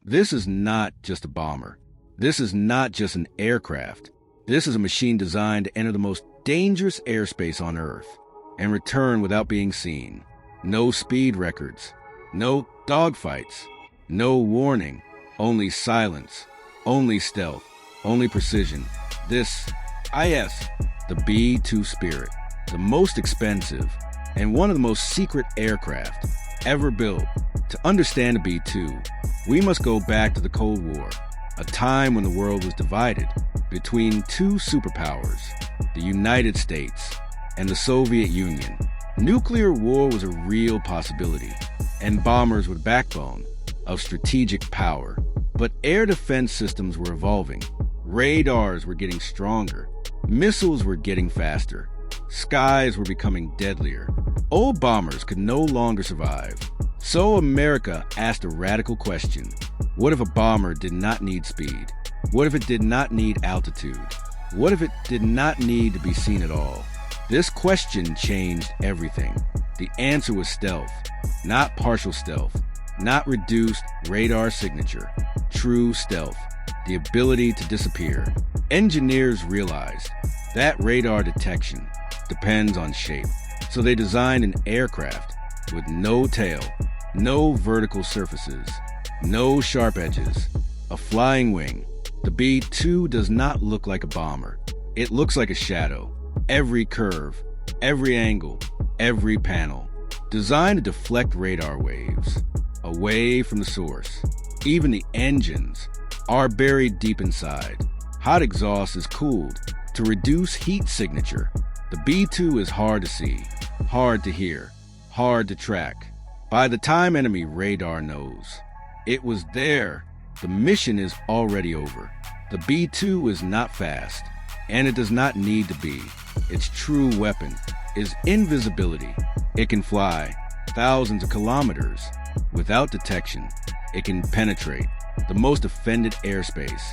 This is not just a bomber. This is not just an aircraft. This is a machine designed to enter the most dangerous airspace on Earth and return without being seen. No speed records, no dogfights, no warning, only silence, only stealth, only precision. This, the B-2 Spirit, the most expensive and one of the most secret aircraft ever built. To understand a B-2, we must go back to the Cold War, a time when the world was divided between two superpowers, the United States and the Soviet Union. Nuclear war was a real possibility, and bombers were the backbone of strategic power. But air defense systems were evolving. Radars were getting stronger. Missiles were getting faster. Skies were becoming deadlier. Old bombers could no longer survive. So America asked a radical question. What if a bomber did not need speed? What if it did not need altitude? What if it did not need to be seen at all? This question changed everything. The answer was stealth, not partial stealth, not reduced radar signature, true stealth, the ability to disappear. Engineers realized that radar detection depends on shape, so they designed an aircraft with no tail, no vertical surfaces, no sharp edges, a flying wing. The B-2 does not look like a bomber. It looks like a shadow. Every curve, every angle, every panel, designed to deflect radar waves away from the source. Even the engines are buried deep inside. Hot exhaust is cooled to reduce heat signature. The B-2 is hard to see, hard to hear, hard to track. By the time enemy radar knows it was there, the mission is already over. The B-2 is not fast, and it does not need to be. Its true weapon is invisibility. It can fly thousands of kilometers without detection. It can penetrate the most offended airspace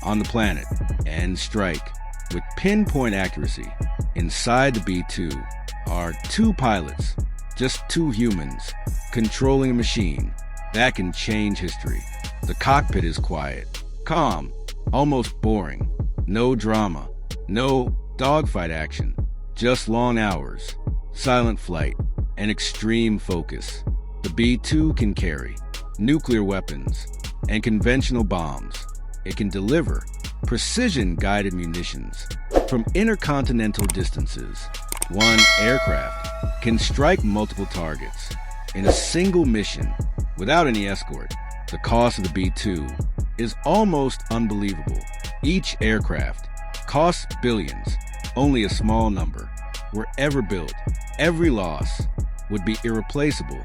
on the planet and strike with pinpoint accuracy. Inside the B-2 are two pilots, just two humans, controlling a machine that can change history. The cockpit is quiet, calm, almost boring. No drama, no dogfight action, just long hours, silent flight, and extreme focus. The B-2 can carry nuclear weapons and conventional bombs. It can deliver precision-guided munitions from intercontinental distances. One aircraft can strike multiple targets in a single mission without any escort. The cost of the B-2 is almost unbelievable. Each aircraft costs billions. Only a small number were ever built. Every loss would be irreplaceable.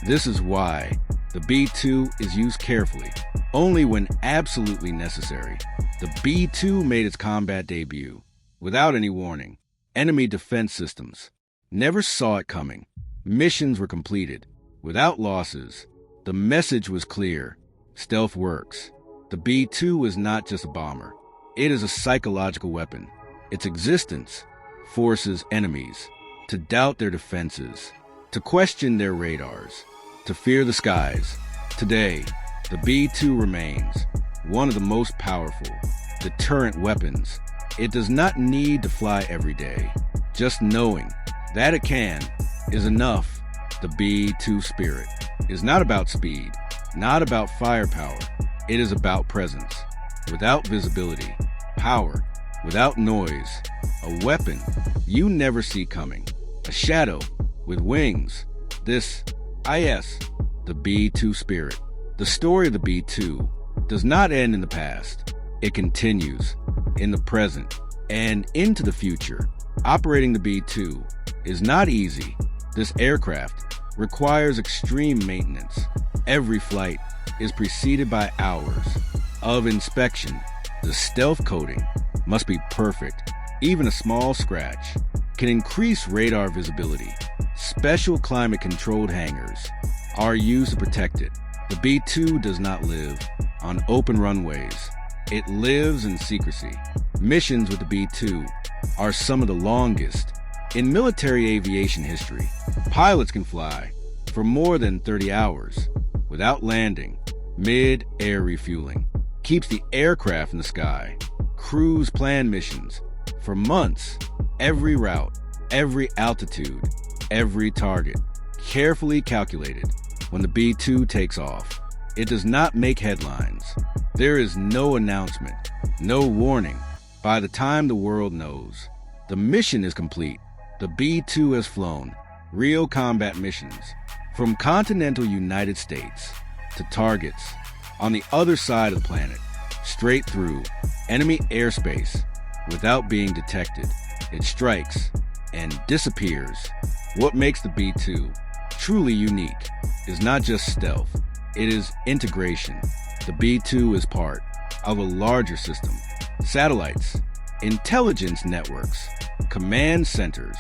This is why the B-2 is used carefully, only when absolutely necessary. The B-2 made its combat debut without any warning. Enemy defense systems never saw it coming. Missions were completed without losses. The message was clear. Stealth works. The B-2 is not just a bomber. It is a psychological weapon. Its existence forces enemies to doubt their defenses, to question their radars, to fear the skies. Today, the B-2 remains one of the most powerful deterrent weapons. It does not need to fly every day. Just knowing that it can is enough. The B-2 Spirit is not about speed, not about firepower. It is about presence, without visibility, power, without noise, a weapon you never see coming, a shadow with wings. This, the B-2 Spirit. The story of the B-2 does not end in the past. It continues in the present and into the future. Operating the B-2 is not easy. This aircraft requires extreme maintenance. Every flight is preceded by hours of inspection. The stealth coating must be perfect. Even a small scratch can increase radar visibility. Special climate-controlled hangars are used to protect it. The B-2 does not live on open runways. It lives in secrecy. Missions with the B-2 are some of the longest in military aviation history. Pilots can fly for more than 30 hours without landing, mid-air refueling, keeps the aircraft in the sky, crews plan missions for months, every route, every altitude, every target, carefully calculated. When the B-2 takes off, it does not make headlines. There is no announcement, no warning. By the time the world knows, the mission is complete. The B-2 has flown real combat missions from continental United States to targets on the other side of the planet, straight through enemy airspace without being detected. It strikes and disappears. What makes the B-2 truly unique is not just stealth, it is integration. The B-2 is part of a larger system. Satellites, intelligence networks, command centers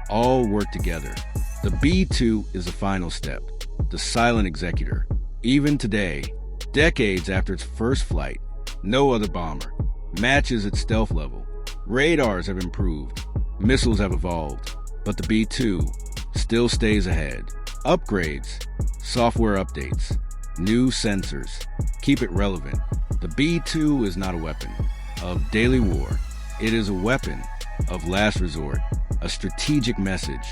all work together. The B-2 is the final step, the silent executor. Even today, decades after its first flight, no other bomber matches its stealth level. Radars have improved, missiles have evolved, but the B-2 still stays ahead. Upgrades, software updates, new sensors keep it relevant. The B-2 is not a weapon of daily war. It is a weapon of last resort, a strategic message.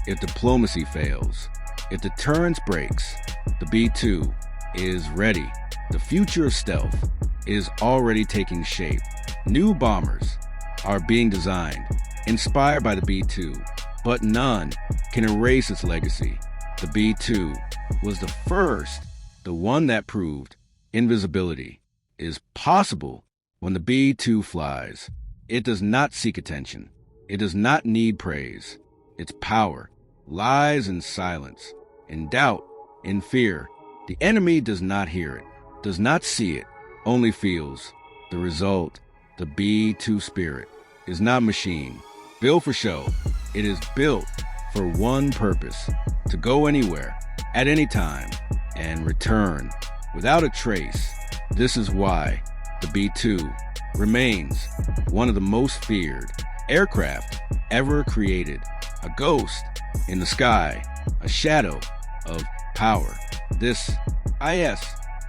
If diplomacy fails, if deterrence breaks, the B-2 is ready. The future of stealth is already taking shape. New bombers are being designed, inspired by the B-2, but none can erase its legacy. The B-2 was the first, the one that proved invisibility is possible. When the B-2 flies, it does not seek attention. It does not need praise. Its power lies in silence, in doubt, in fear. The enemy does not hear it, does not see it, only feels. The result, the B-2 spirit, is not machine, built for show. It is built for one purpose, to go anywhere, at any time, and return without a trace. This is why the B-2 remains one of the most feared aircraft ever created, a ghost in the sky, a shadow of power. This is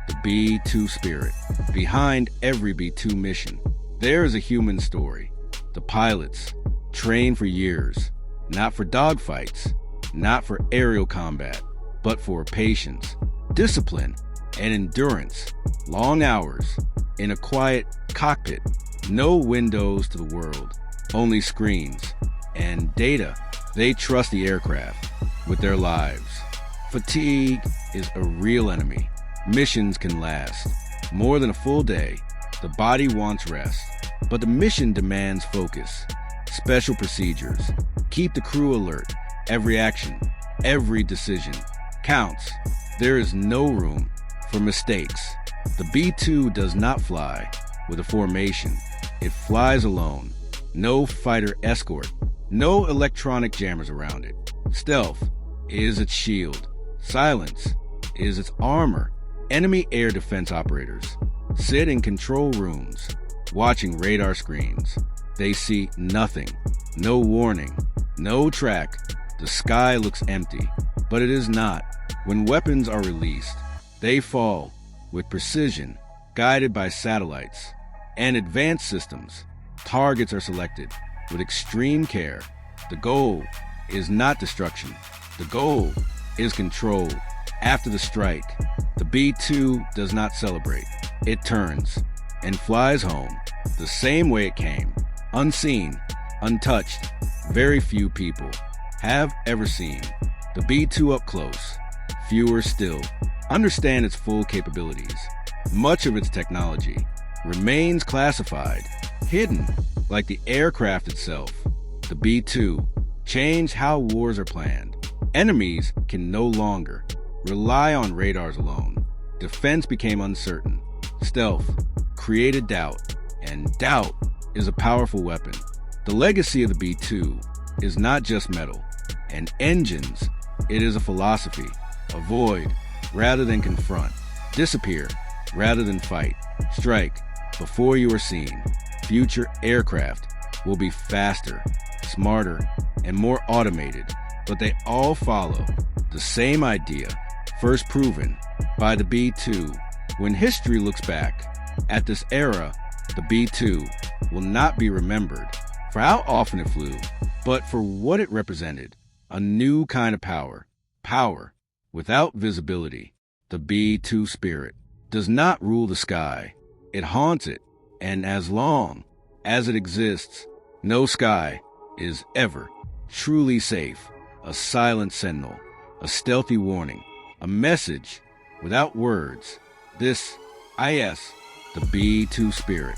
the B-2 spirit. Behind every B-2 mission, there is a human story. The pilots train for years, not for dogfights, not for aerial combat, but for patience, discipline, and endurance. Long hours in a quiet cockpit, no windows to the world, only screens and data. They trust the aircraft with their lives. Fatigue is a real enemy. Missions can last more than a full day. The body wants rest, but the mission demands focus. Special procedures keep the crew alert. Every action, every decision counts. There is no room for mistakes. The B-2 does not fly with a formation. It flies alone. No fighter escort, no electronic jammers around it. Stealth is its shield. Silence is its armor. Enemy air defense operators sit in control rooms, watching radar screens. They see nothing, no warning, no track. The sky looks empty, but it is not. When weapons are released, they fall with precision, guided by satellites and advanced systems. Targets are selected with extreme care. The goal is not destruction. The goal is control. After the strike, the B-2 does not celebrate. It turns and flies home the same way it came, unseen, untouched. Very few people have ever seen the B-2 up close. Fewer still understand its full capabilities. Much of its technology remains classified, hidden like the aircraft itself. The B-2 changed how wars are planned. Enemies can no longer rely on radars alone. Defense became uncertain. Stealth created doubt, and doubt is a powerful weapon. The legacy of the B-2 is not just metal and engines. It is a philosophy. Avoid rather than confront. Disappear rather than fight. Strike before you are seen. Future aircraft will be faster, smarter, and more automated, but they all follow the same idea, first proven by the B-2. When history looks back at this era, the B-2 will not be remembered for how often it flew, but for what it represented, a new kind of power. Power without visibility. The B-2 spirit does not rule the sky. It haunts it, and as long as it exists, no sky is ever truly safe. A silent sentinel, a stealthy warning, a message without words. This is the B-2 spirit.